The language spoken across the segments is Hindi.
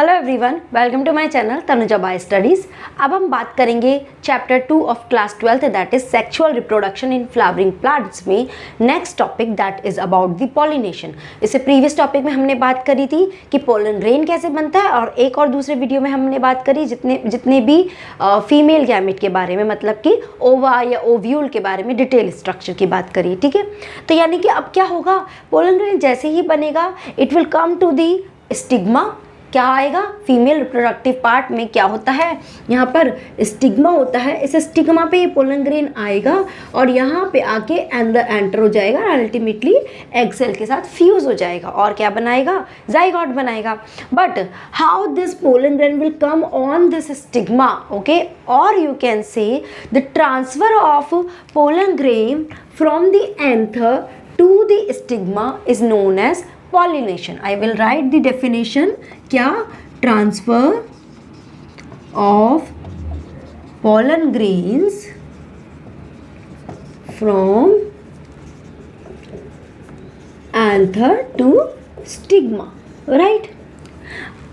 Hello everyone, welcome to my channel Tanuja by studies. अब हम बात करेंगे chapter 2 of class 12 that is sexual reproduction in flowering plants में next topic that is about the pollination. इससे प्रीवियस टॉपिक में हमने बात करी थी कि पोलन ग्रेन कैसे बनता है, और एक और दूसरे वीडियो में हमने बात करी जितने भी फीमेल गैमेट के बारे में, मतलब कि ओवा या ओव्यूल के बारे में डिटेल स्ट्रक्चर की बात करी। ठीक है, तो यानी कि अब क्या होगा, पोलन ग्रेन जैसे ही बनेगा it will come to the stigma. क्या आएगा, फीमेल रिप्रोडक्टिव पार्ट में क्या होता है, यहाँ पर स्टिग्मा होता है। इस स्टिग्मा पे ये पोलन ग्रेन आएगा और यहाँ पे आके अंदर एंटर हो जाएगा, अल्टीमेटली एग सेल के साथ फ्यूज हो जाएगा और क्या बनाएगा, जाइगोट बनाएगा। But how this pollen grain will come on this stigma, okay, और you can say the transfer of pollen grain from the anther to the stigma is known as pollination. I will write the definition. क्या, transfer of pollen grains from anther to stigma, right?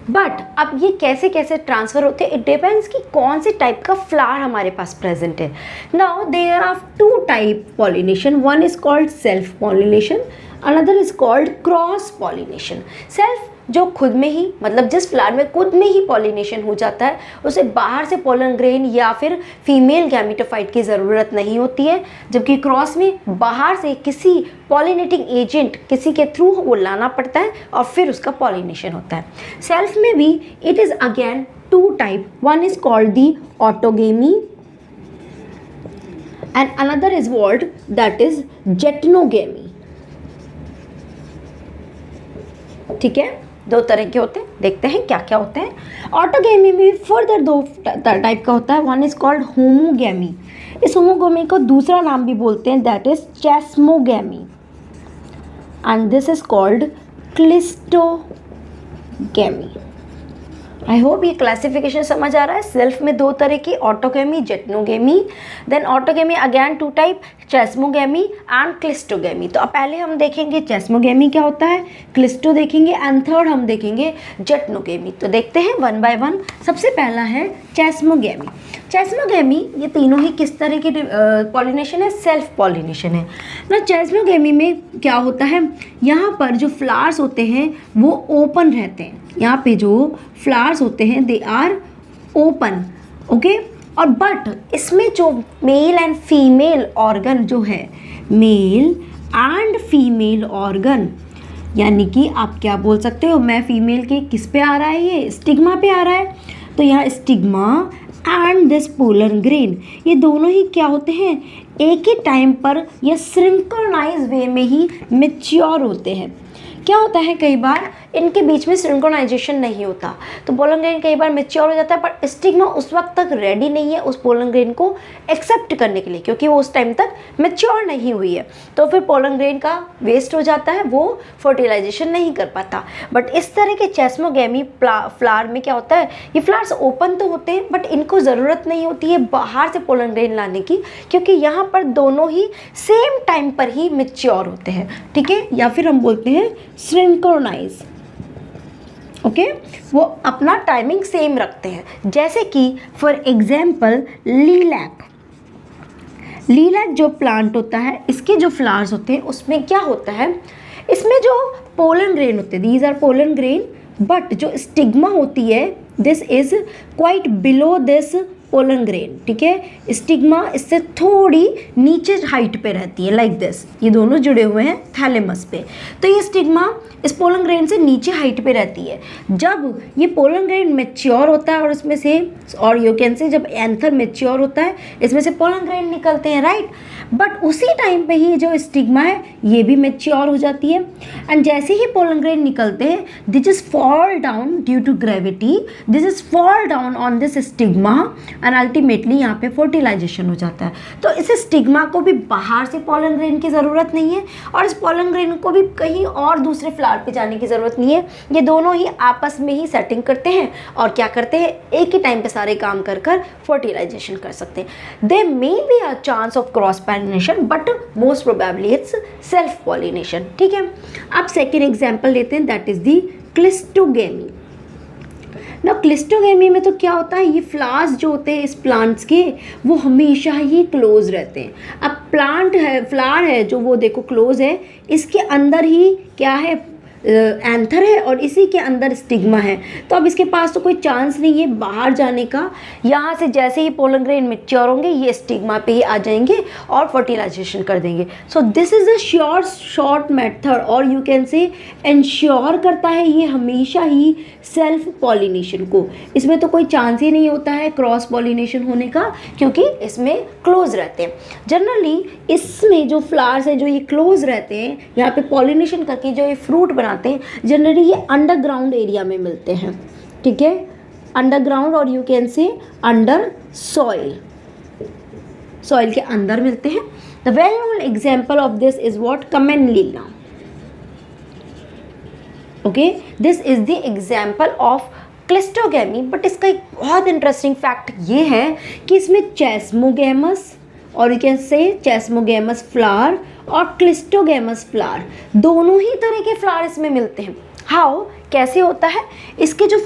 But अब ये कैसे कैसे ट्रांसफ़र होते हैं, इट डिपेंड्स कि कौन से टाइप का फ्लावर हमारे पास प्रेजेंट है। Now there are two type pollination, one is called self pollination, another is called cross pollination. Self जो खुद में ही, मतलब जिस फ्लावर में खुद में ही पॉलिनेशन हो जाता है, उसे बाहर से पोलन ग्रेन या फिर फीमेल गैमेटोफाइट की ज़रूरत नहीं होती है, जबकि क्रॉस में बाहर से किसी पॉलिनेटिंग एजेंट किसी के थ्रू वो लाना पड़ता है और फिर उसका पॉलिनेशन होता है। सेल्फ में भी it is again two type, one is called the autogamy and another is called that is geitonogamy. ठीक है, दो तरह के होते हैं, देखते हैं क्या क्या होते हैं। ऑटोगेमी में फर्दर दो टाइप का होता है, वन इज कॉल्ड होमोगेमी। इस होमोगेमी को दूसरा नाम भी बोलते हैं that is chasmogamy and this is called cleistogamy. I hope ये क्लासिफिकेशन समझ आ रहा है। सेल्फ में दो तरह की, autogamy, geitonogamy, then autogamy again two type, chasmogamy and cleistogamy. तो अब पहले हम देखेंगे चेस्मोगेमी क्या होता है, क्लिस्टो देखेंगे एंड थर्ड हम देखेंगे जेटनोगेमी। तो देखते हैं वन बाय वन। सबसे पहला है चेस्मोगेमी। चेस्मोगेमी ये तीनों ही किस तरह के पॉलिनेशन है, सेल्फ पॉलिनेशन है ना। चेस्मोगेमी में क्या होता है, यहाँ पर जो फ्लावर्स होते हैं वो ओपन रहते हैं, यहाँ पे जो फ्लावर्स होते हैं दे आर ओपन, ओके। और बट इसमें जो मेल एंड फीमेल ऑर्गन जो है, मेल एंड फीमेल ऑर्गन, यानी कि आप क्या बोल सकते हो, मैं फीमेल के किस पे आ रहा है, ये स्टिग्मा पे आ रहा है। तो यहाँ stigma and this pollen grain, ये दोनों ही क्या होते हैं, एक ही टाइम पर या सिंक्रोनाइज वे में ही मैच्योर होते हैं। क्या होता है, कई बार इनके बीच में सिंक्रोनाइजेशन नहीं होता, तो पोलन ग्रेन कई बार मैच्योर हो जाता है, पर स्टिग्मा उस वक्त तक रेडी नहीं है उस पोलन ग्रेन को एक्सेप्ट करने के लिए, क्योंकि वो उस टाइम तक मैच्योर नहीं हुई है। तो फिर पोलन ग्रेन का वेस्ट हो जाता है, वो फर्टिलाइजेशन नहीं कर पाता। बट इस तरह के चेस्मोगेमी फ्लावर में क्या होता है, ये फ्लावर्स ओपन तो होते हैं बट इनको ज़रूरत नहीं होती है बाहर से पोलन ग्रेन लाने की, क्योंकि यहाँ पर दोनों ही सेम टाइम पर ही मैच्योर होते हैं। ठीक है, या फिर हम बोलते हैं सिंक्रोनाइज, ओके, वो अपना टाइमिंग सेम रखते हैं। जैसे कि फॉर एग्जाम्पल लीलैक, लीलैक जो प्लांट होता है, इसके जो फ्लावर्स होते हैं उसमें क्या होता है, इसमें जो पोलन ग्रेन होते हैं, these are pollen grain, but जो स्टिग्मा होती है this is quite below this pollen grain. ठीक है, स्टिग्मा इससे थोड़ी नीचे हाइट पे रहती है, लाइक दिस, ये दोनों जुड़े हुए हैं थैलेमस पे। तो ये स्टिग्मा इस पोलन ग्रेन से नीचे हाइट पे रहती है। जब ये पोलन ग्रेन मैच्योर होता है और इसमें से, और यू कैन से जब एंथर मैच्योर होता है इसमें से पोलन ग्रेन निकलते हैं, राइट। बट उसी टाइम पे ही जो स्टिग्मा है ये भी मैच्योर हो जाती है, एंड जैसे ही पोलन ग्रेन निकलते हैं this is fall down due to gravity, this is fall down on this stigma and ultimately यहाँ पे फर्टिलाइजेशन हो जाता है। तो इस स्टिग्मा को भी बाहर से पोलन ग्रेन की ज़रूरत नहीं है और इस पोलन ग्रेन को भी कहीं और दूसरे फ्लावर पे जाने की ज़रूरत नहीं है, ये दोनों ही आपस में ही सेटिंग करते हैं और क्या करते हैं, एक ही टाइम पे सारे काम कर कर फर्टिलाइजेशन कर सकते हैं। They may be a chance of cross pollination but most probably it's self pollination. ठीक है, अब सेकेंड एग्जाम्पल लेते हैं दैट इज दी क्लिस्टोगेमी। ना क्लिस्टोगेमी में तो क्या होता है, ये फ्लावर्स जो होते हैं इस प्लांट्स के वो हमेशा ही क्लोज रहते हैं। अब प्लांट है, फ्लावर है जो वो देखो क्लोज है, इसके अंदर ही क्या है, एंथर है और इसी के अंदर स्टिग्मा है। तो अब इसके पास तो कोई चांस नहीं है बाहर जाने का। यहाँ से जैसे ही पोलन ग्रेन मैच्योर होंगे ये स्टिग्मा पे ही आ जाएंगे और फर्टिलाइजेशन कर देंगे। So this is a short method, और यू कैन से इंश्योर करता है ये हमेशा ही सेल्फ पॉलिनेशन को। इसमें तो कोई चांस ही नहीं होता है क्रॉस पॉलिनेशन होने का, क्योंकि इसमें क्लोज रहते हैं। जनरली इसमें जो फ्लावर्स हैं जो ये क्लोज रहते हैं, यहाँ पे पॉलिनेशन करके जो ये फ्रूट बनाते हैं, जनरली ये अंडरग्राउंड एरिया में मिलते हैं, ठीक है, अंडरग्राउंड और you can say under soil के अंदर मिलते हैं। The well known example of this is what, Commelina. Okay, this is the example of cleistogamy. But इसका एक बहुत इंटरेस्टिंग फैक्ट ये है कि इसमें चेस्मोगेमस और यू कैन से चेस्मोगेमस फ्लावर और क्लिस्टोगेमस फ्लावर दोनों ही तरह के फ्लावर इसमें मिलते हैं। हाउ, कैसे होता है, इसके जो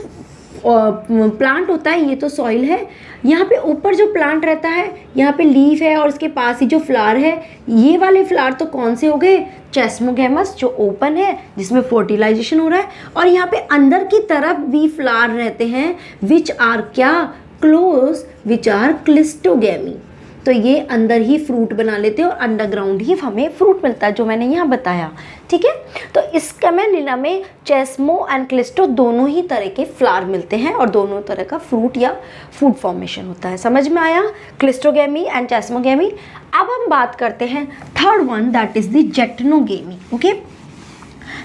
प्लांट होता है ये तो सॉइल है, यहाँ पे ऊपर जो प्लांट रहता है यहाँ पे लीफ है और उसके पास ही जो फ्लावर है, ये वाले फ्लावर तो कौन से हो गए, चेस्मोगेमस जो ओपन है जिसमें फर्टिलाइजेशन हो रहा है, और यहाँ पे अंदर की तरफ भी फ्लावर रहते हैं विच आर क्या, क्लोज, विच आर क्लिस्टोगेमी। तो ये अंदर ही फ्रूट बना लेते हैं और अंडरग्राउंड ही हमें फ्रूट मिलता है जो मैंने यहाँ बताया, ठीक है। तो इस कमेनिला में चेस्मो एंड क्लिस्टो दोनों ही तरह के फ्लावर मिलते हैं और दोनों तरह का फ्रूट या फूड फॉर्मेशन होता है। समझ में आया, क्लिस्टोगेमी एंड चेस्मोगेमी। अब हम बात करते हैं third one, that is the geitonogamy. Okay,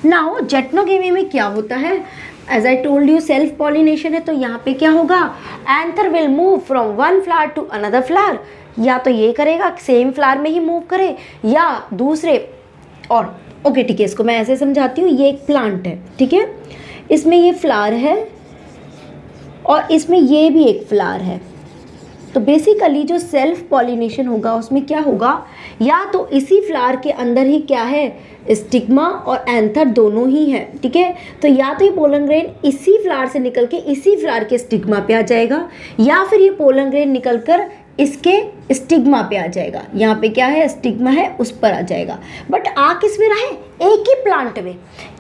now geitonogamy में क्या होता है, as I told you self pollination है, तो यहाँ पे क्या होगा, anther will move from one flower to another flower. या तो ये करेगा सेम फ्लावर में ही मूव करे या दूसरे, और ओके ठीक है, इसको मैं ऐसे समझाती हूँ। ये एक प्लांट है, ठीक है, इसमें ये फ्लावर है और इसमें ये भी एक फ्लावर है। तो बेसिकली जो सेल्फ पॉलिनेशन होगा उसमें क्या होगा, या तो इसी फ्लावर के अंदर ही क्या है, स्टिग्मा और एंथर दोनों ही है, ठीक है। तो या तो ये पोलन ग्रेन इसी फ्लावर से निकल के इसी फ्लावर के स्टिग्मा पे आ जाएगा, या फिर ये पोलन ग्रेन निकल कर इसके स्टिग्मा पे आ जाएगा। यहाँ पे क्या है, स्टिग्मा है, उस पर आ जाएगा। बट आ किस में रहा है, एक ही प्लांट में,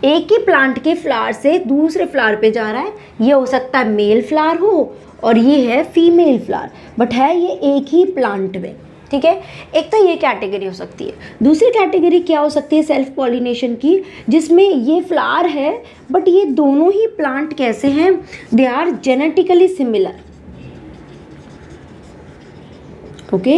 एक ही प्लांट के फ्लावर से दूसरे फ्लावर पे जा रहा है। ये हो सकता है मेल फ्लावर हो और ये है फीमेल फ्लावर, बट है ये एक ही प्लांट में, ठीक है। एक तो ये कैटेगरी हो सकती है। दूसरी कैटेगरी क्या हो सकती है सेल्फ पॉलिनेशन की, जिसमें ये फ्लावर है बट ये दोनों ही प्लांट कैसे हैं, they are genetically similar. Okay,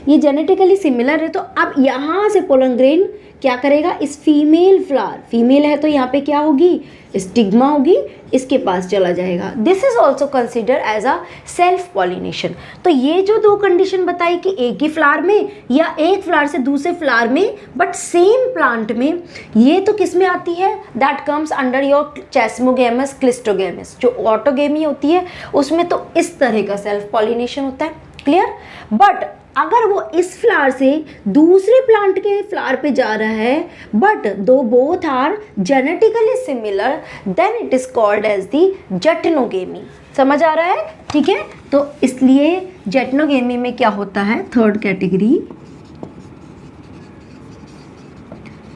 ये जेनेटिकली सिमिलर है। तो अब यहाँ से पोलन ग्रेन क्या करेगा, इस फीमेल फ्लावर, फीमेल है तो यहाँ पे क्या होगी, स्टिग्मा होगी, इसके पास चला जाएगा। This is also consider as a self pollination. तो ये जो दो कंडीशन बताई कि एक ही फ्लावर में या एक फ्लावर से दूसरे फ्लावर में बट सेम प्लांट में, ये तो किस में आती है, that comes under your chasmogamous cleistogamous. जो ऑटोगेमी होती है उसमें तो इस तरह का सेल्फ पॉलिनेशन होता है, क्लियर। बट अगर वो इस फ्लावर से दूसरे प्लांट के फ्लावर पे जा रहा है बट दो both are genetically similar, then it is called as the geitonogamy. समझ आ रहा है, ठीक है। तो इसलिए जेटनोगेमी में क्या होता है, थर्ड कैटेगरी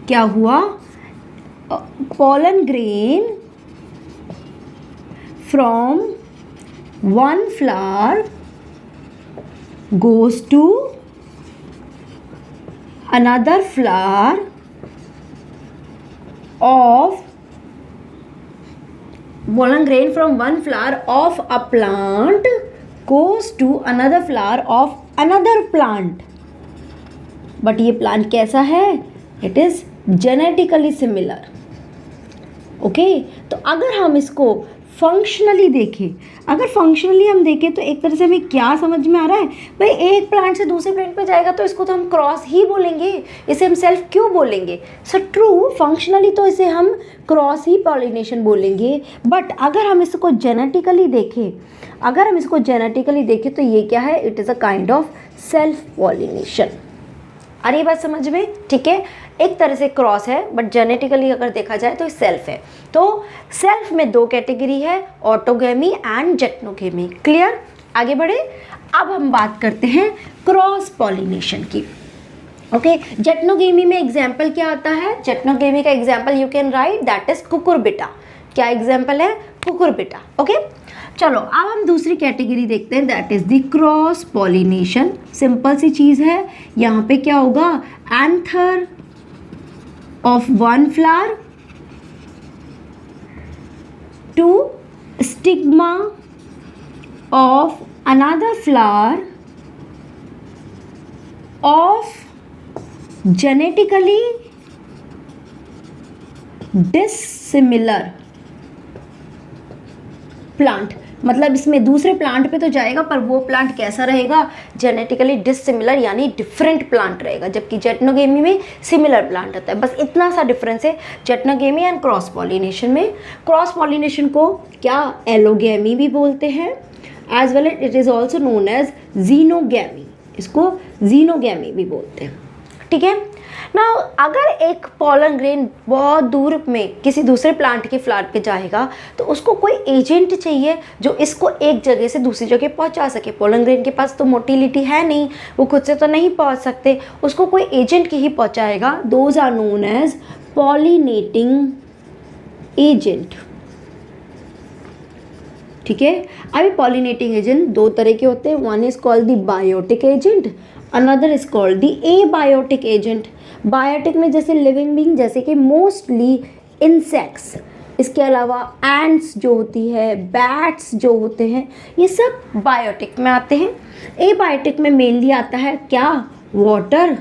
क्या हुआ, pollen grain from one flower goes to another flower of pollen grain from one flower of a plant goes to another flower of another plant. But ये प्लांट कैसा है, it is genetically similar. Okay, तो अगर हम इसको फंक्शनली देखें, अगर फंक्शनली हम देखें तो एक तरह से हमें क्या समझ में आ रहा है, भाई एक प्लांट से दूसरे प्लांट पे जाएगा तो इसको तो हम क्रॉस ही बोलेंगे, इसे हम सेल्फ क्यों बोलेंगे. सो ट्रू, फंक्शनली तो इसे हम क्रॉस ही पॉलिनेशन बोलेंगे. बट अगर हम इसको जेनेटिकली देखें, अगर हम इसको जेनेटिकली देखें तो ये क्या है, it is a kind of self pollination. आ रही बात समझ में? ठीक है, एक तरह से क्रॉस है बट जेनेटिकली अगर देखा जाए तो सेल्फ है। तो सेल्फ में दो कैटेगरी है, ऑटोगेमी एंड जेटनोगेमी। क्लियर? आगे बढ़े। अब हम बात करते हैं क्रॉस पॉलिनेशन की। ओके, जेटनोगेमी में एग्जाम्पल क्या आता है? जेटनोगेमी का example you can write, that is Cucurbita. क्या एग्जाम्पल है? कुकुरबिटा। ओके, चलो अब हम दूसरी कैटेगरी देखते हैं, that is the cross pollination. Simple सी चीज है, यहाँ पे क्या होगा? Anther of one flower to stigma of another flower of genetically dissimilar plant. मतलब इसमें दूसरे प्लांट पे तो जाएगा पर वो प्लांट कैसा रहेगा? जेनेटिकली डिसिमिलर यानी डिफरेंट प्लांट रहेगा, जबकि जेटनोगेमी में सिमिलर प्लांट होता है। बस इतना सा डिफरेंस है जेटनोगेमी एंड क्रॉस पॉलिनेशन में। क्रॉस पॉलिनेशन को क्या एलोगेमी भी बोलते हैं, as well it is also known as xenogamy. इसको जीनोगेमी भी बोलते हैं। ठीक है ना। अगर एक पॉलन ग्रेन बहुत दूर में किसी दूसरे प्लांट के फ्लावर पे जाएगा तो उसको कोई एजेंट चाहिए जो इसको एक जगह से दूसरी जगह पहुंचा सके। पॉलन ग्रेन के पास तो मोटिलिटी है नहीं, वो खुद से तो नहीं पहुंच सकते, उसको कोई एजेंट की ही पहुंचाएगा। Those are known as pollinating agent. ठीक है, अभी पॉलिनेटिंग एजेंट दो तरह के होते हैं, one is called the biotic agent, another is called the abiotic agent. Biotic में जैसे लिविंग बीइंग, जैसे कि मोस्टली इंसेक्ट्स, इसके अलावा एंट्स जो होती है, बैट्स जो होते हैं, ये सब बायोटिक में आते हैं। एबायोटिक में मेनली आता है क्या? Water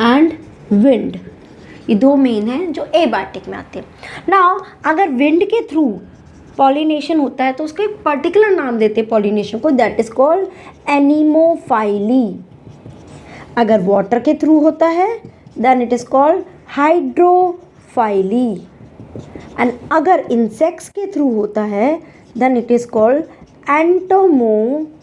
and wind. ये दो मेन हैं जो एबायोटिक में आते हैं। नाउ अगर विंड के थ्रू पॉलिनेशन होता है तो उसका एक पर्टिकुलर नाम देते हैं पॉलिनेशन को, दैट इज कॉल्ड एनिमोफाइली। अगर वाटर के थ्रू होता है then it is called hydrophily, and अगर इंसेक्ट्स के थ्रू होता है then it is called entomophily.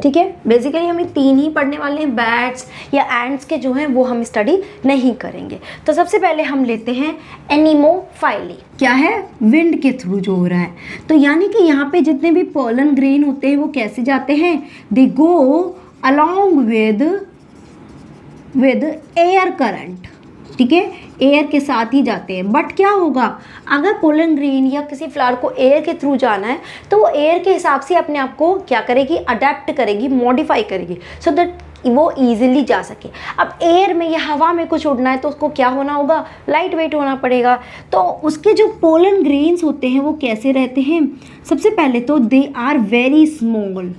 ठीक है, बेसिकली हम तीन ही पढ़ने वाले हैं, बैट्स या एंट्स के जो हैं वो हम स्टडी नहीं करेंगे। तो सबसे पहले हम लेते हैं एनिमोफाइली। क्या है? विंड के थ्रू जो हो रहा है। तो यानी कि यहाँ पे जितने भी पोलन ग्रेन होते हैं वो कैसे जाते हैं? They go along with air current. ठीक है, एयर के साथ ही जाते हैं। बट क्या होगा, अगर पोलन ग्रेन या किसी फ्लावर को एयर के थ्रू जाना है तो वो एयर के हिसाब से अपने आप को क्या करेगी? अडेप्ट करेगी, मॉडिफाई करेगी, सो दैट वो ईजिली जा सके। अब एयर में या हवा में कुछ उड़ना है तो उसको क्या होना होगा? लाइट वेट होना पड़ेगा। तो उसके जो पोलन ग्रेन्स होते हैं वो कैसे रहते हैं? सबसे पहले तो दे आर वेरी स्मॉल।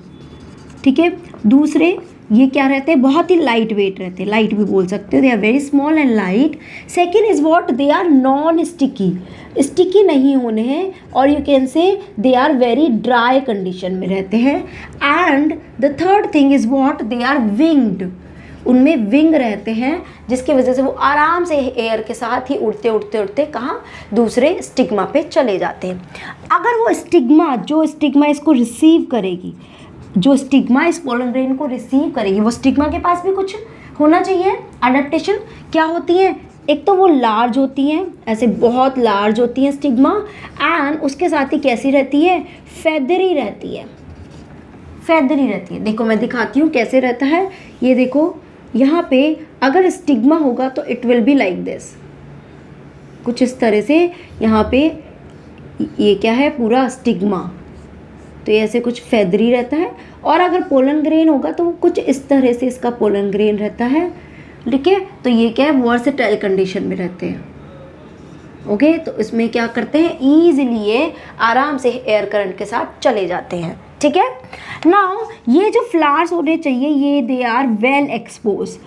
ठीक है, दूसरे ये क्या रहते हैं? बहुत ही लाइट वेट रहते हैं, लाइट भी बोल सकते हो, they are very small and light. Second is what? They are non sticky, sticky नहीं होने हैं, और you can say they are very dry condition में रहते हैं। And the third thing is what? They are winged, उनमें विंग रहते हैं जिसकी वजह से वो आराम से एयर के साथ ही उड़ते उड़ते उड़ते कहाँ? दूसरे स्टिग्मा पे चले जाते हैं। अगर वो स्टिग्मा, जो स्टिग्मा इसको रिसीव करेगी, जो स्टिग्मा इस पोलन ग्रेन को रिसीव करेगी, वो स्टिग्मा के पास भी कुछ होना चाहिए अडेप्टेशन। क्या होती है? एक तो वो लार्ज होती हैं, ऐसे बहुत लार्ज होती हैं स्टिग्मा, एंड उसके साथ ही कैसी रहती है? फेदरी रहती है, फेदरी रहती है। देखो मैं दिखाती हूँ कैसे रहता है। ये देखो यहाँ पे अगर स्टिग्मा होगा तो it will be like this, कुछ इस तरह से। यहाँ पे ये क्या है? पूरा स्टिग्मा, तो ये ऐसे कुछ फेदरी रहता है। और अगर पोलन ग्रेन होगा तो वो कुछ इस तरह से इसका पोलन ग्रेन रहता है। ठीक है, तो ये क्या है? वर्सेटाइल कंडीशन में रहते हैं। ओके, तो इसमें क्या करते हैं? ईजिली ये आराम से एयर करंट के साथ चले जाते हैं। ठीक है, नाउ ये जो फ्लावर्स होने चाहिए ये दे आर वेल एक्सपोज,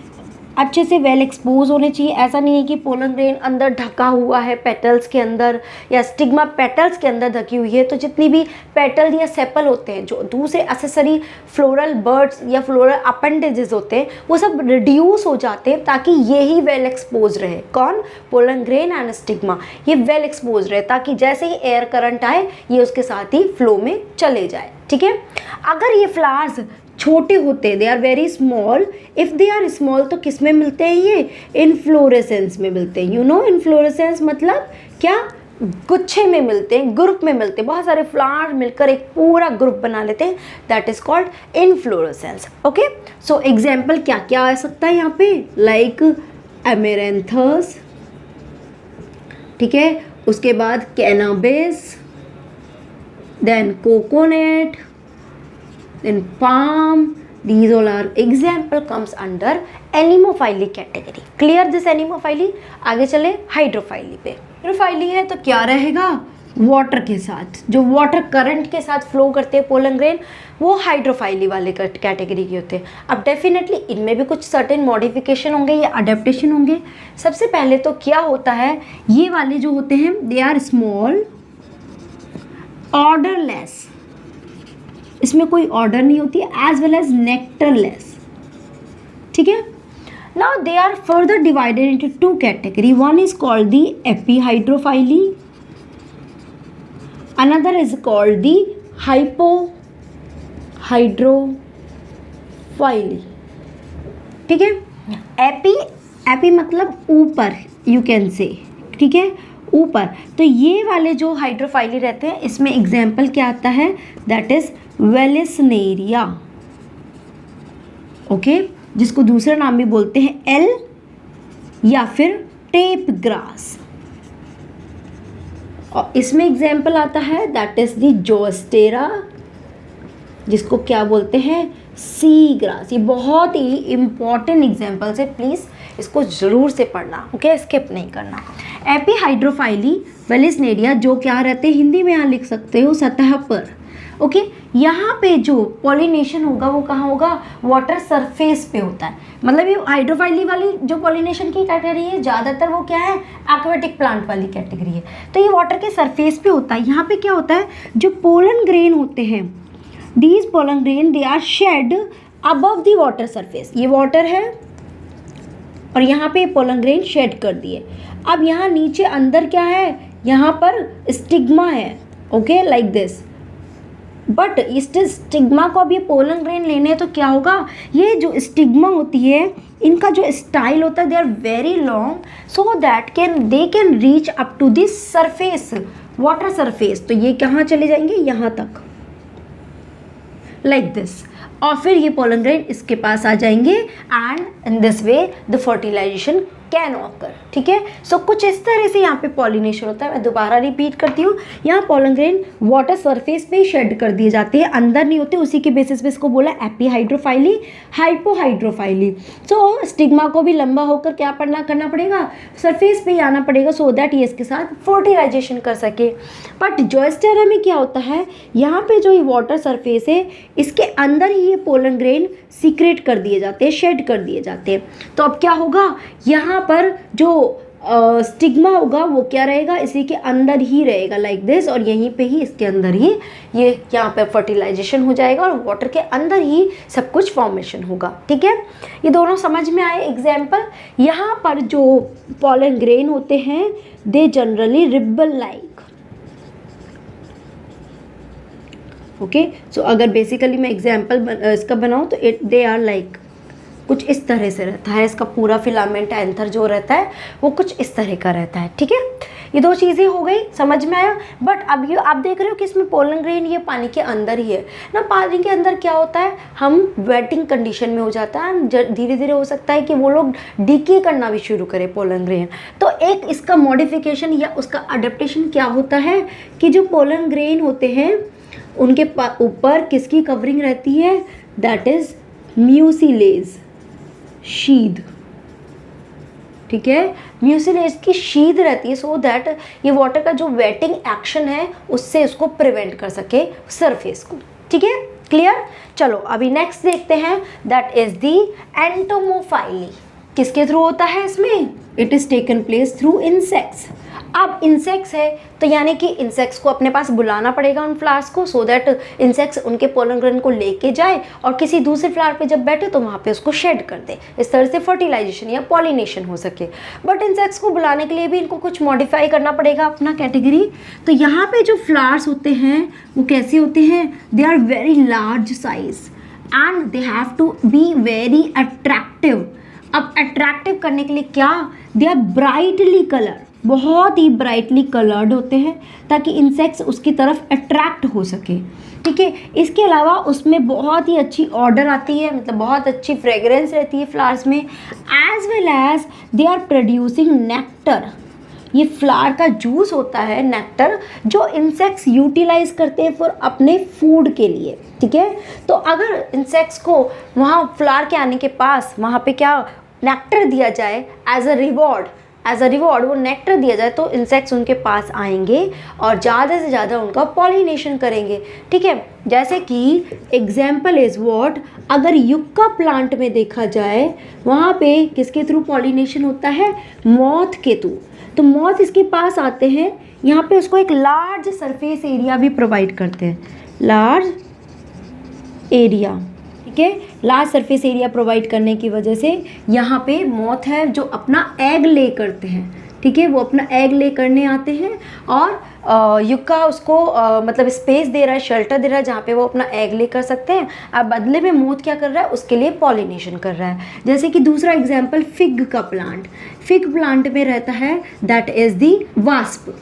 अच्छे से वेल एक्सपोज होने चाहिए। ऐसा नहीं है कि पोलन ग्रेन अंदर ढका हुआ है पेटल्स के अंदर, या स्टिग्मा पेटल्स के अंदर ढकी हुई है, तो जितनी भी पेटल या सेपल होते हैं, जो दूसरे एसेसरी फ्लोरल बर्ड्स या फ्लोरल अपेंडेजेस होते हैं, वो सब रिड्यूस हो जाते हैं ताकि ये ही वेल एक्सपोज रहे। कौन? पोलन ग्रेन एंड स्टिग्मा, ये वेल एक्सपोज रहे ताकि जैसे ही एयर करंट आए ये उसके साथ ही फ्लो में चले जाए। ठीक है, अगर ये फ्लावर्स छोटे होते हैं, they are very small. If they are small तो किस में मिलते हैं ये, इनफ्लोरेसेंस में मिलते हैं। यू नो इनफ्लोरेसेंस मतलब क्या, गुच्छे में मिलते हैं, ग्रुप में मिलते हैं, बहुत सारे फ्लावर मिलकर एक पूरा ग्रुप बना लेते हैं, that is called inflorescence. Okay, so example क्या क्या आ सकता है यहाँ पे, लाइक एमेरेंथस, ठीक है, उसके बाद cannabis, then coconut, then palm, these all are example comes under anemophily category. Clear this anemophily. आगे चले हाइड्रोफाइली पे। हाइड्रोफाइली है तो क्या रहेगा, वाटर के साथ, जो वाटर करंट के साथ फ्लो करते हैं पोलन ग्रेन, वो हाइड्रोफाइली वाले कैटेगरी के होते हैं। अब डेफिनेटली इनमें भी कुछ सर्टेन मॉडिफिकेशन होंगे या अडेप्टेशन होंगे। सबसे पहले तो क्या होता है, ये वाले जो होते हैं दे आर स्मॉल, ऑर्डरलेस, इसमें कोई ऑर्डर नहीं होती, एज वेल एज नेक्टरलेस, ठीक है। Now they are further divided into two category, one is called the epihydrophily, another is called the hypohydrophily, ठीक है। एपी मतलब ऊपर, यू कैन से, ठीक है, ऊपर। तो ये वाले जो हाइड्रोफाइली रहते हैं इसमें एग्जाम्पल क्या आता है, दैट इज वेलिसनेरिया, ओके, जिसको दूसरा नाम भी बोलते हैं एल या फिर टेप ग्रास। और इसमें एग्जाम्पल आता है दैट इज द जोस्टेरा, जिसको क्या बोलते हैं, सी ग्रास। ये बहुत ही इंपॉर्टेंट एग्जाम्पल्स है, प्लीज़ इसको ज़रूर से पढ़ना, ओके, स्किप नहीं करना। एपीहाइड्रोफाइली वेलिसनेरिया जो क्या रहते हैं, हिंदी में यहाँ लिख सकते हो सतह पर, ओके। यहाँ पे जो पॉलिनेशन होगा वो कहाँ होगा, वाटर सरफेस पे होता है। मतलब ये हाइड्रोफाइली वाली जो पॉलिनेशन की कैटेगरी है ज़्यादातर वो क्या है, एक्वेटिक प्लांट वाली कैटेगरी है, तो ये वाटर के सरफेस पे होता है। यहाँ पे क्या होता है, जो पोलन ग्रेन होते हैं, these pollen grain they are shed above the water surface. ये वाटर है और यहाँ पे पोलन ग्रेन शेड कर दिए। अब यहाँ नीचे अंदर क्या है, यहाँ पर स्टिग्मा है, ओके, लाइक दिस। बट इस स्टिग्मा को अब ये पोलन ग्रेन लेने हैं तो क्या होगा, ये जो स्टिग्मा होती है इनका जो स्टाइल होता है, they are very long, so that they can reach up to this surface, water surface. तो ये कहाँ चले जाएंगे, यहाँ तक, लाइक दिस। और फिर ये पोलन ग्रेन इसके पास आ जाएंगे and in this way the fertilization can occur, ठीक है। सो कुछ इस तरह से यहाँ पे पॉलिनेशन होता है। मैं दोबारा रिपीट करती हूँ, यहाँ पोलन ग्रेन वाटर सरफेस पे ही शेड कर दिए जाते हैं, अंदर नहीं होते। उसी के बेसिस पे इसको बोला एपीहाइड्रोफाइली, हाइपोहाइड्रोफाइली। सो स्टिग्मा को भी लंबा होकर क्या करना पड़ेगा, सरफेस पे ही आना पड़ेगा, सो दैट ये इसके साथ फर्टिलाइजेशन कर सके। बट जोस्टेरा में क्या होता है, यहाँ पे जो ये वाटर सरफेस है इसके अंदर ही ये पोलन ग्रेन सीक्रेट कर दिए जाते हैं, शेड कर दिए जाते हैं। तो अब क्या होगा, यहाँ पर जो स्टिग्मा होगा वो क्या रहेगा, इसी के अंदर ही रहेगा, लाइक दिस। और यहीं पे ही इसके अंदर ही ये यहाँ पे फर्टिलाइजेशन हो जाएगा और वाटर के अंदर ही सब कुछ फॉर्मेशन होगा, ठीक है। ये दोनों समझ में आए एग्जाम्पल। यहाँ पर जो पोलन ग्रेन होते हैं they generally ribbon like, okay. So अगर बेसिकली मैं एग्जाम्पल इसका बनाऊँ तो दे आर लाइक, कुछ इस तरह से रहता है, इसका पूरा फिलामेंट एंथर जो रहता है वो कुछ इस तरह का रहता है, ठीक है। ये दो चीज़ें हो गई, समझ में आया। बट अब ये आप देख रहे हो कि इसमें पोलन ग्रेन ये पानी के अंदर ही है ना। पानी के अंदर क्या होता है, हम वेटिंग कंडीशन में हो जाता है, धीरे धीरे हो सकता है कि वो लोग डीके करना भी शुरू करें पोलन ग्रेन। तो एक इसका मॉडिफिकेशन या उसका अडेप्टेशन क्या होता है कि जो पोलन ग्रेन होते हैं उनके ऊपर किसकी कवरिंग रहती है, दैट इज म्यूसिलेज शीद, ठीक है। म्यूसिलेज की शीद रहती है, सो दैट ये वाटर का जो वेटिंग एक्शन है उससे उसको प्रिवेंट कर सके सरफेस को, ठीक है। क्लियर। चलो अभी नेक्स्ट देखते हैं, दैट इज दी एंटोमोफाइली। किसके थ्रू होता है इसमें, it is taken place through insects. अब इंसेक्ट्स है तो यानी कि इंसेक्ट्स को अपने पास बुलाना पड़ेगा उन फ्लावर्स को, सो दैट इंसेक्ट्स उनके पोलन ग्रेन को लेके जाए और किसी दूसरे फ्लावर पे जब बैठे तो वहाँ पे उसको शेड कर दे, इस तरह से फर्टिलाइजेशन या पॉलिनेशन हो सके। बट इंसेक्ट्स को बुलाने के लिए भी इनको कुछ मॉडिफाई करना पड़ेगा अपना कैटेगरी। तो यहाँ पे जो फ्लावर्स होते हैं वो कैसे होते हैं, they are very large size and they have to be very attractive. अब अट्रैक्टिव करने के लिए क्या, दे आर ब्राइटली कलर, बहुत ही ब्राइटली कलर्ड होते हैं ताकि इंसेक्ट्स उसकी तरफ अट्रैक्ट हो सके। ठीक है, इसके अलावा उसमें बहुत ही अच्छी ऑर्डर आती है, मतलब बहुत अच्छी फ्रेगरेंस रहती है फ्लावर्स में, as well as they are producing nectar. ये फ्लावर का जूस होता है नेक्टर, जो इंसेक्ट्स यूटिलाइज करते हैं फॉर अपने फूड के लिए। ठीक है, तो अगर इंसेक्ट्स को वहाँ फ्लावर के आने के पास वहाँ पे क्या नेक्टर दिया जाए एज अ रिवॉर्ड वो नेक्टर दिया जाए, तो इंसेक्ट्स उनके पास आएंगे और ज़्यादा से ज़्यादा उनका पॉलिनेशन करेंगे। ठीक है, जैसे कि एग्जाम्पल इज़ व्हाट, अगर युक्का प्लांट में देखा जाए वहाँ पे किसके थ्रू पॉलिनेशन होता है, मॉथ के थ्रू। तो मॉथ इसके पास आते हैं, यहाँ पे उसको एक लार्ज सरफेस एरिया भी प्रोवाइड करते हैं, लार्ज एरिया। ठीक है, लार्ज सरफेस एरिया प्रोवाइड करने की वजह से यहाँ पे मॉथ है जो अपना एग ले करते हैं। ठीक है, वो अपना एग ले करने आते हैं और युक्का उसको मतलब स्पेस दे रहा है, शेल्टर दे रहा है जहाँ पे वो अपना एग ले कर सकते हैं। अब बदले में मॉथ क्या कर रहा है, उसके लिए पॉलिनेशन कर रहा है। जैसे कि दूसरा एग्जाम्पल फिग का प्लांट, फिग प्लांट में रहता है that is the wasp.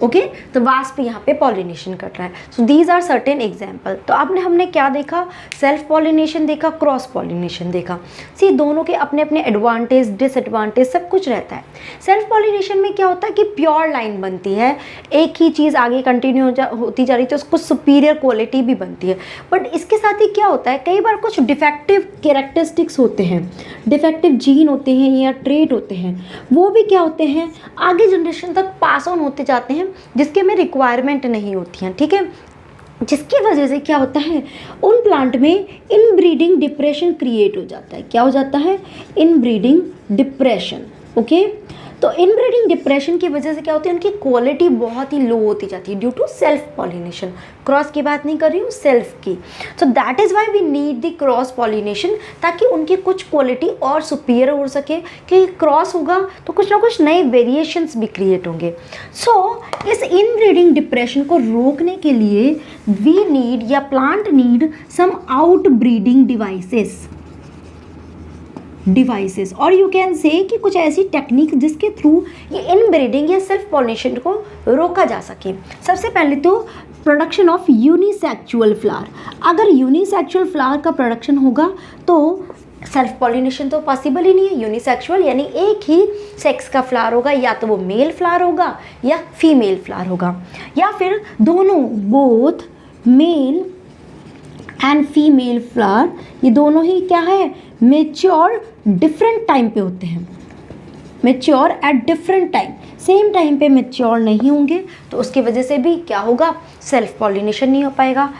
Okay, तो वास्प यहाँ पे पॉलिनेशन कर रहा है। So these are certain example. तो आपने हमने क्या देखा, सेल्फ पॉलिनेशन देखा, क्रॉस पॉलिनेशन देखा। सी दोनों के अपने अपने एडवांटेज डिसएडवांटेज सब कुछ रहता है। सेल्फ पॉलिनेशन में क्या होता है कि प्योर लाइन बनती है, एक ही चीज़ आगे कंटिन्यू होती जा रही थी, उसको सुपीरियर क्वालिटी भी बनती है। बट इसके साथ ही क्या होता है, कई बार कुछ डिफेक्टिव कैरेक्टरिस्टिक्स होते हैं, डिफेक्टिव जीन होते हैं या ट्रेट होते हैं, वो भी क्या होते हैं आगे जनरेशन तक पास ऑन होते जाते हैं, जिसके में रिक्वायरमेंट नहीं होती हैं। ठीक है, जिसकी वजह से क्या होता है, उन प्लांट में इनब्रीडिंग डिप्रेशन क्रिएट हो जाता है। क्या हो जाता है, इनब्रीडिंग डिप्रेशन। ओके, तो इनब्रीडिंग डिप्रेशन की वजह से क्या होती है, उनकी क्वालिटी बहुत ही लो होती जाती है due to self pollination. Cross की बात नहीं कर रही हूँ, सेल्फ की। So that is why we need the cross pollination, ताकि उनकी कुछ क्वालिटी और सुपीरियर हो सके, कि क्रॉस होगा तो कुछ ना कुछ नए वेरिएशंस भी क्रिएट होंगे। सो इस इनब्रीडिंग डिप्रेशन को रोकने के लिए वी नीड या plant need some out breeding devices और यू कैन से कि कुछ ऐसी टेक्निक जिसके थ्रू ये इनब्रीडिंग या सेल्फ पॉलिनेशन को रोका जा सके। सबसे पहले तो प्रोडक्शन ऑफ यूनिसेक्सुअल फ्लावर। अगर यूनिसेक्सुअल फ्लावर का प्रोडक्शन होगा तो सेल्फ पॉलिनेशन तो पॉसिबल ही नहीं है। यूनिसेक्सुअल यानी एक ही सेक्स का फ्लावर होगा, या तो वो मेल फ्लावर होगा या फीमेल फ्लावर होगा, या फिर दोनों both male and female flower, ये दोनों ही क्या है, मेच्योर डिफरेंट टाइम पे होते हैं, mature at different time, same time पे मेच्योर नहीं होंगे, तो उसकी वजह से भी क्या होगा, सेल्फ पॉलिनेशन नहीं हो पाएगा।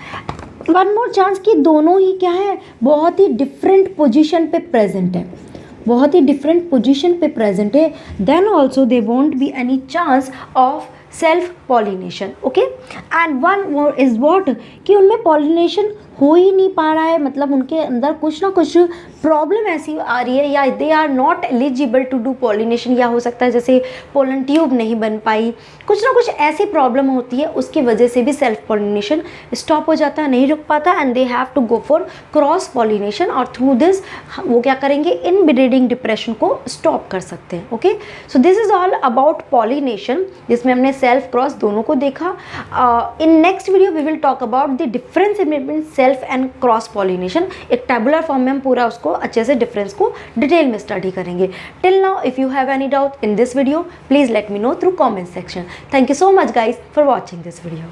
वन मोर चांस कि दोनों ही क्या है, बहुत ही डिफरेंट पोजीशन पे प्रेजेंट है, बहुत ही डिफरेंट पोजीशन पे प्रेजेंट है, then also they won't be any chance of self pollination. Okay, and one more is what कि उनमें पॉलिनेशन हो ही नहीं पा रहा है, मतलब उनके अंदर कुछ ना कुछ प्रॉब्लम ऐसी आ रही है, या they are not eligible to do pollination, या हो सकता है जैसे पोलन ट्यूब नहीं बन पाई, कुछ ना कुछ ऐसी प्रॉब्लम होती है, उसकी वजह से भी सेल्फ पॉलिनेशन स्टॉप हो जाता है, नहीं रुक पाता, and they have to go for cross pollination, और थ्रू दिस वो क्या करेंगे, इन ब्रीडिंग डिप्रेशन को स्टॉप कर सकते हैं। Okay, so this is all about pollination, जिसमें हमने सेल्फ क्रॉस दोनों को देखा। In next video we will talk about the difference between self and cross pollination. एक टेबुलर फॉर्म में हम पूरा उसको अच्छे से डिफरेंस को डिटेल में स्टडी करेंगे। Till now if you have any doubt in this video, please let me know through comment section. Thank you so much guys for watching this video.